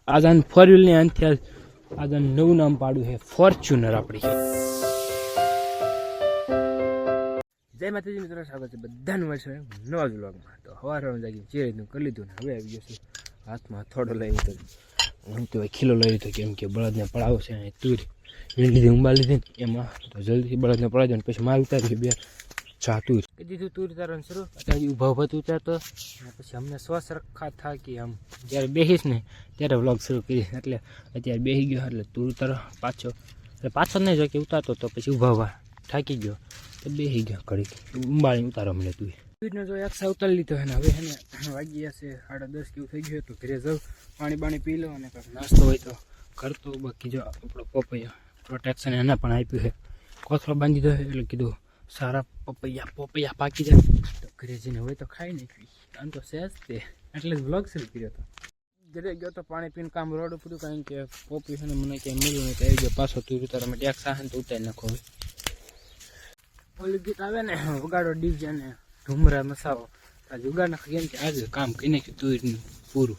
આજાન four વ્હીલની આનથી આજાન નવું નામ પાડ્યું છે ફોર્ચ્યુનર આપણી. જય માતાજી મિત્રો, સ્વાગત છે બધાનું વર્ષે નવા વ્લોગમાં. તો સવારે જાગીને જે રીતનું કરી લીધું ને હવે આવી ગયો છું હાથમાં થોડો લઈ લીધો, હું તો કિલો લઈ લીધો કેમ કે બળદને પડાવો છે અને તુર લીધી ઉંબા લીધી ને એમાં તો જલ્દીથી બળદને પડાવી દો ને પછી માલ ઉતારી બે ચા તુર કીધું તુર ઉતારવાનું શરૂ. અત્યારે ઊભા ઊભા ઉતારતો પછી અમને શ્વાસ રખા થાકી આમ જ્યારે બેસીશ ને ત્યારે વ્લોગ શરૂ કરીશ. એટલે અત્યારે બેસી ગયો એટલે તુર ઉતારો પાછો એટલે પાછો નહીં જો કે ઉતારતો તો પછી ઊભા ઊભા થાકી ગયો તો બેસી ગયો ઘડી ઉંબાળી ઉતારો મને તું તુરને જો એકસા ઉતારી લીધો હે ને હવે એને વાગી જશે 10:30 કેવું થઈ ગયું. તો ઘરે જાઉં પાણી બાણી પી લો અને કાંઈક નાસ્તો હોય તો કરતો. બાકી જો આપણો પપૈયા પ્રોટેક્શન એને પણ આપ્યું છે, કોથળો બાંધી દો એટલે કીધું સારા પપૈયા પાકી જાય તો ઘરે જઈને હોય તો ખાઈ નાખવી. આમ તો સહેજ તે એટલે જ વ્લોગ શરૂ કર્યો હતો. ઘરે ગયો તો પાણી પીને કામ રોડ પૂરું કારણ કે પોપી છે ને મને ક્યાંય મળ્યું નહીં તો આવી ગયો પાછો તું ઉતારવા માટે એક સાહન તો ઉતારી નાખો. હવે ઓલું ગીત આવે ને વગાડો ડીજે ને ઢુમરા મસાવો આજે ઉગાડ નાખો કેમ કે આજે કામ કરી નાખ્યું તુરનું પૂરું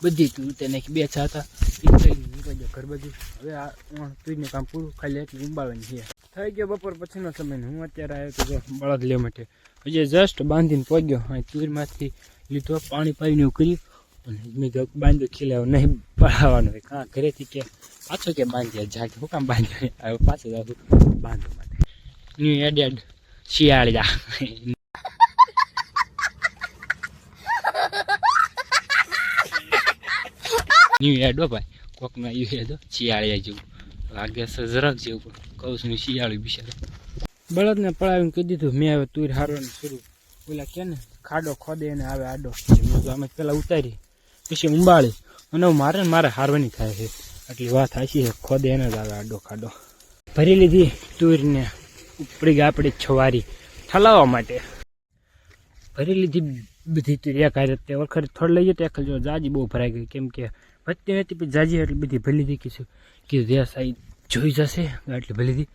બધી તું ઉતારી નાખી. બે છા હતા નીકળી ગયો ઘર બાજુ. હવે આ તુરનું કામ પૂરું ખાલી એટલું ઉંબાળવાની છે. થઈ ગયો બપોર પછીનો સમય ને હું અત્યારે આવ્યો તો જો બળદ લેવા માટે હજી જસ્ટ બાંધીને પહોંચ્યો. અહીં તુરમાંથી લીધો પાણી પાણીને એવું કર્યું અને મેં બાંધ્યો ખીલાવ્યો નહીં પડાવવાનું હોય કાં ઘરેથી કે પાછો કે બાંધ્યા જાગે હું કામ બાંધ્યો આવ્યો પાછો જાઉં બાંધવા માટે. ન્યૂ એડેડ શિયાળા ન્યૂ એડ હો ભાઈ કોકમાં આવ્યું છે તો શિયાળિયા જેવું લાગે છે જરાક જેવું પણ કહું છું શિયાળું બિચારું. બળદને પડાવીને કહી દીધું મેં હવે તુર હારવાનું શરૂ. ઓલા કે ને ખાડો ખોદે એને આવે આડો અમે પેલા ઉતારી પછી ઉંબાળી અને મારે હારવાની થાય છે એટલી વાત હાચી છે. ખોદે એને જ આવે આડો ખાડો. ભરી લીધી તુરને ઉપડી આપણી છવારી ઠલાવવા માટે ભરી લીધી બધી તુર એક હારે. તે વખત થોડ લઈ જતો એક જો જાજી બહુ ભરાઈ ગઈ કેમ કે વધતી હતી પછી જાજી એટલી બધી ભરી લીધી કીધું કે જે સાઈડ જોઈ જશે એટલી ભરી લીધી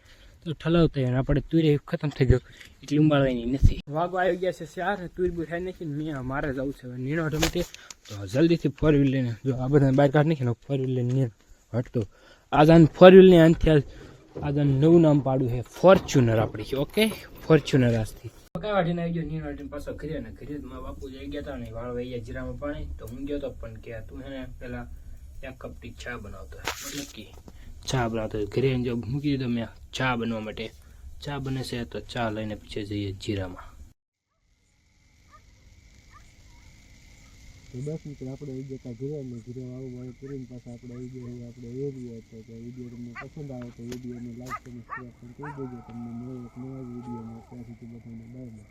તો ઠલાવતા અને આપણે તુર ખતમ થઈ ગયો એટલી ઉંબાળવાની નથી. વાગો આવી ગયા છે 4 તુર બુર ખાઈ નાખીને મેં મારે જવું છે નીણો રમતે તો જલ્દીથી ફોર વ્હીલ લઈને જો આ બધા બહાર કાઢ નાખીને ફોર વ્હીલ લઈને નીણ હટતો. આજાન ફોર વ્હીલની આનથી આજાન નવું નામ પાડ્યું છે ફોર્ચ્યુનર આપણી. ઓકે ફોર્ચ્યુનર આજથી કઈ વાટીને આવી ગયો નીણ વાટીને પાછો ઘરે ને ઘરે મારા બાપુ જઈ ગયા હતા ને વાળ વહી ગયા જીરામાં પાણી તો હું ગયો તો પણ કે તું એને પેલા 1 કપની ચા બનાવતો મતલબ કે ચા બનાવતો ઘરે જો મૂકી દીધો મેં ચા બનવા માટે. ચા બને છે તો ચા લઈને પછી જઈએ જીરામાં. બસ મિત્રો આપણે આવી જતા ઘરે ને ઘરે આવું કરીને પાછા આપણે આવી ગયા આપણે એરિયા તો વિડીયો તમને પસંદ આવે તો વિડીયોને લાઈક અને શેર કરી દેજો. તમને મળે એક નવા વિડીયોમાં ત્યાં સુધી બધાને બાય.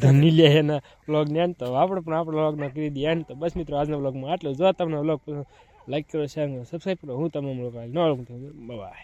ધની લે એના વ્લોગ ને તો આપણે પણ આપણો વ્લોગ ના કરી દઈએ તો બસ મિત્રો આજના વ્લોગમાં આટલું. જો તમને વ્લોગ લાઈક કરો શેર કરો સબસ્ક્રાઈબ કરો. હું તમને બાય.